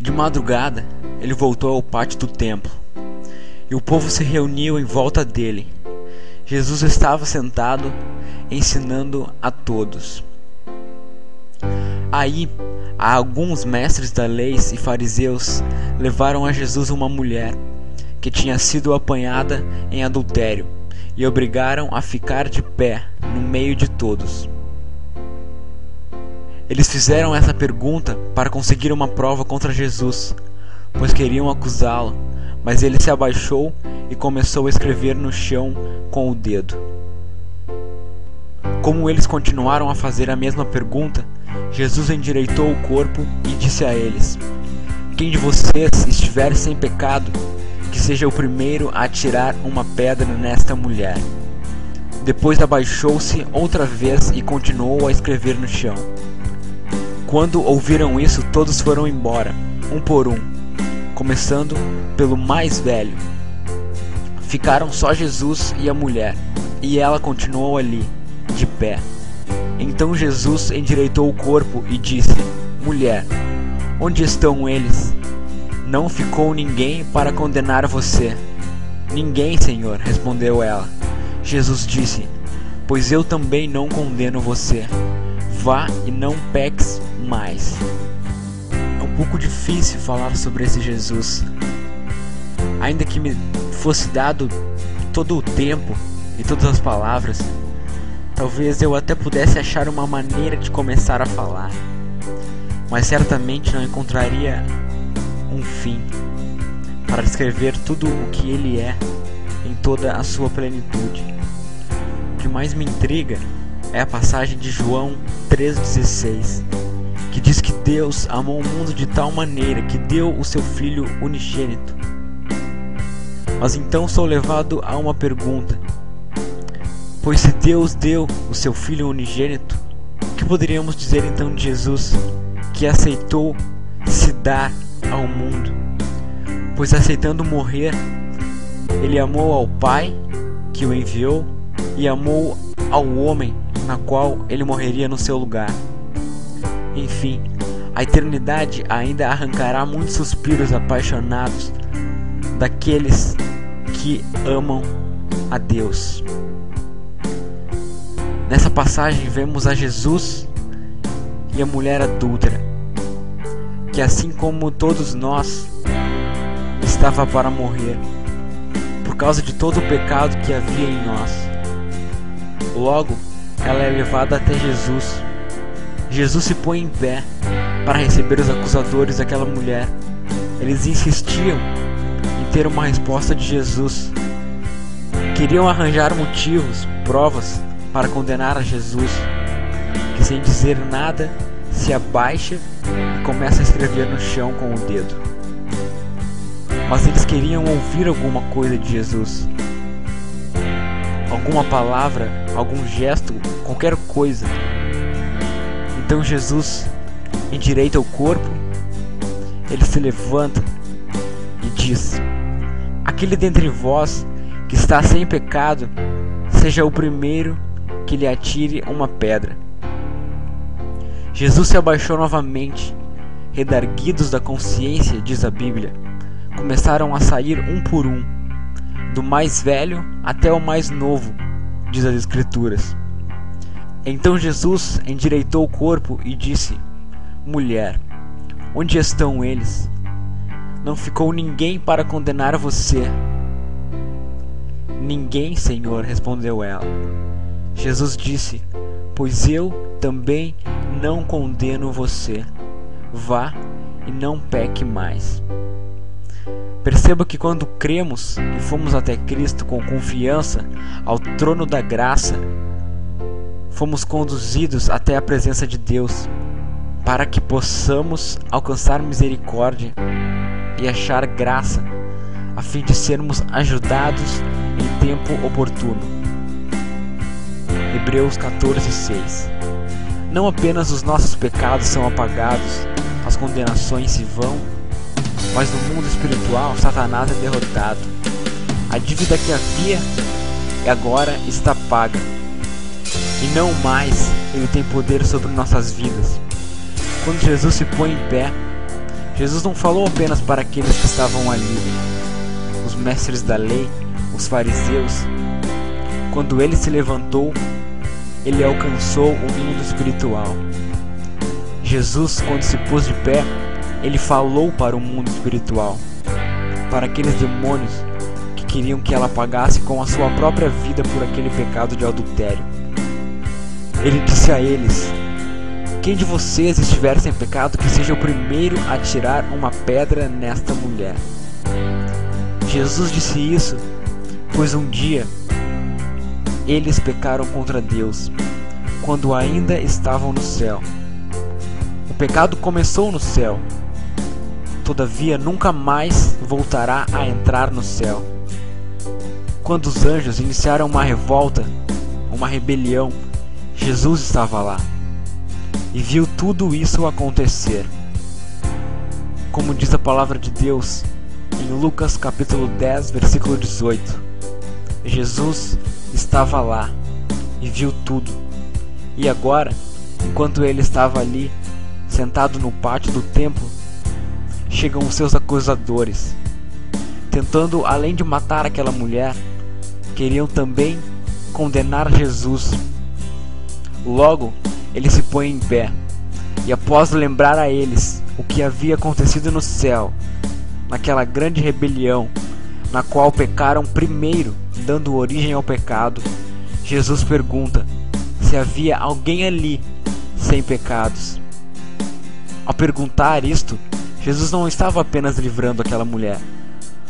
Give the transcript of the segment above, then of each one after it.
De madrugada, ele voltou ao pátio do templo, e o povo se reuniu em volta dele. Jesus estava sentado, ensinando a todos. Aí, alguns mestres da lei e fariseus levaram a Jesus uma mulher que tinha sido apanhada em adultério e obrigaram a ficar de pé no meio de todos. Eles fizeram essa pergunta para conseguir uma prova contra Jesus, pois queriam acusá-lo, mas ele se abaixou e começou a escrever no chão com o dedo. Como eles continuaram a fazer a mesma pergunta, Jesus endireitou o corpo e disse a eles: "Quem de vocês estiver sem pecado, que seja o primeiro a atirar uma pedra nesta mulher." Depois abaixou-se outra vez e continuou a escrever no chão. Quando ouviram isso, todos foram embora, um por um, começando pelo mais velho. Ficaram só Jesus e a mulher, e ela continuou ali, de pé. Então Jesus endireitou o corpo e disse: "Mulher, onde estão eles? Não ficou ninguém para condenar você." "Ninguém, Senhor", respondeu ela. Jesus disse: "Pois eu também não condeno você. Vá e não peques mais." É um pouco difícil falar sobre esse Jesus. Ainda que me fosse dado todo o tempo e todas as palavras, talvez eu até pudesse achar uma maneira de começar a falar, mas certamente não encontraria um fim para descrever tudo o que ele é em toda a sua plenitude. O que mais me intriga é a passagem de João 3,16, que diz que Deus amou o mundo de tal maneira que deu o seu Filho unigênito. Mas então sou levado a uma pergunta: pois se Deus deu o seu Filho unigênito, o que poderíamos dizer então de Jesus, que aceitou se dar ao mundo? Pois aceitando morrer, ele amou ao Pai que o enviou e amou ao homem na qual ele morreria no seu lugar. Enfim, a eternidade ainda arrancará muitos suspiros apaixonados daqueles que amam a Deus. Nessa passagem vemos a Jesus e a mulher adúltera, que assim como todos nós, estava para morrer, por causa de todo o pecado que havia em nós. Logo, ela é levada até Jesus. Jesus se põe em pé para receber os acusadores daquela mulher. Eles insistiam em ter uma resposta de Jesus. Queriam arranjar motivos, provas para condenar a Jesus, que sem dizer nada se abaixa e começa a escrever no chão com o dedo. Mas eles queriam ouvir alguma coisa de Jesus, alguma palavra, algum gesto, qualquer coisa. Então Jesus endireita o corpo, ele se levanta e diz: "Aquele dentre vós que está sem pecado, seja o primeiro que lhe atire uma pedra." Jesus se abaixou novamente. Redarguidos da consciência, diz a Bíblia, começaram a sair um por um, do mais velho até o mais novo, diz as Escrituras. Então Jesus endireitou o corpo e disse: "Mulher, onde estão eles? Não ficou ninguém para condenar você." "Ninguém, Senhor", respondeu ela. Jesus disse: "Pois eu também não condeno você. Vá e não peque mais." Perceba que quando cremos e fomos até Cristo com confiança ao trono da graça, fomos conduzidos até a presença de Deus, para que possamos alcançar misericórdia e achar graça, a fim de sermos ajudados em tempo oportuno. Hebreus 14:6. Não apenas os nossos pecados são apagados, as condenações se vão, mas no mundo espiritual Satanás é derrotado. A dívida que havia agora está paga, e não mais ele tem poder sobre nossas vidas. Quando Jesus se põe em pé, Jesus não falou apenas para aqueles que estavam ali, os mestres da lei, os fariseus. Quando ele se levantou, ele alcançou o mundo espiritual. Jesus, quando se pôs de pé, ele falou para o mundo espiritual, para aqueles demônios que queriam que ela pagasse com a sua própria vida por aquele pecado de adultério. Ele disse a eles: quem de vocês estiver sem pecado, que seja o primeiro a tirar uma pedra nesta mulher. Jesus disse isso, pois um dia eles pecaram contra Deus, quando ainda estavam no céu. O pecado começou no céu, todavia nunca mais voltará a entrar no céu. Quando os anjos iniciaram uma revolta, uma rebelião, Jesus estava lá e viu tudo isso acontecer. Como diz a palavra de Deus em Lucas capítulo 10, versículo 18, Jesus estava lá e viu tudo. E agora, enquanto ele estava ali, sentado no pátio do templo, chegam os seus acusadores, tentando, além de matar aquela mulher, queriam também condenar Jesus. Logo, ele se põe em pé, e após lembrar a eles o que havia acontecido no céu, naquela grande rebelião, na qual pecaram primeiro, dando origem ao pecado, Jesus pergunta se havia alguém ali sem pecados. Ao perguntar isto, Jesus não estava apenas livrando aquela mulher,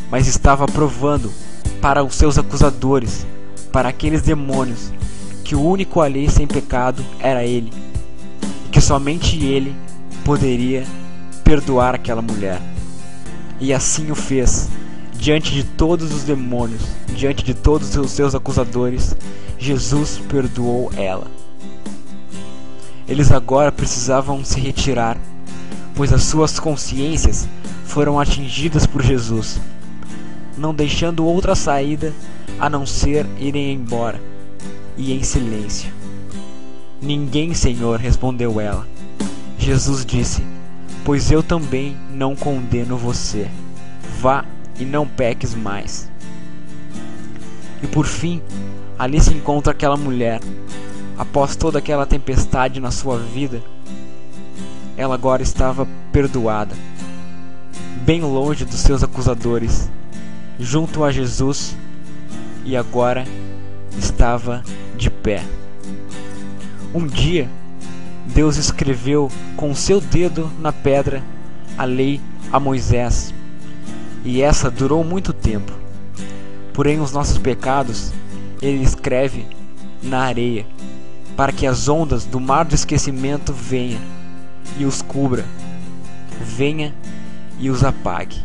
mas estava provando para os seus acusadores, para aqueles demônios, que o único ali sem pecado era ele, e que somente ele poderia perdoar aquela mulher. E assim o fez, diante de todos os demônios, diante de todos os seus acusadores. Jesus perdoou ela. Eles agora precisavam se retirar, pois as suas consciências foram atingidas por Jesus, não deixando outra saída a não ser irem embora, e em silêncio. Ninguém, Senhor, respondeu ela. Jesus disse: pois eu também não condeno você. Vá e não peques mais. E por fim, ali se encontra aquela mulher. Após toda aquela tempestade na sua vida, ela agora estava perdoada, bem longe dos seus acusadores, junto a Jesus, e agora estava de pé. Um dia, Deus escreveu com o seu dedo na pedra a lei a Moisés, e essa durou muito tempo. Porém, os nossos pecados Ele escreve na areia, para que as ondas do mar do esquecimento venha e os cubra, venha e os apague.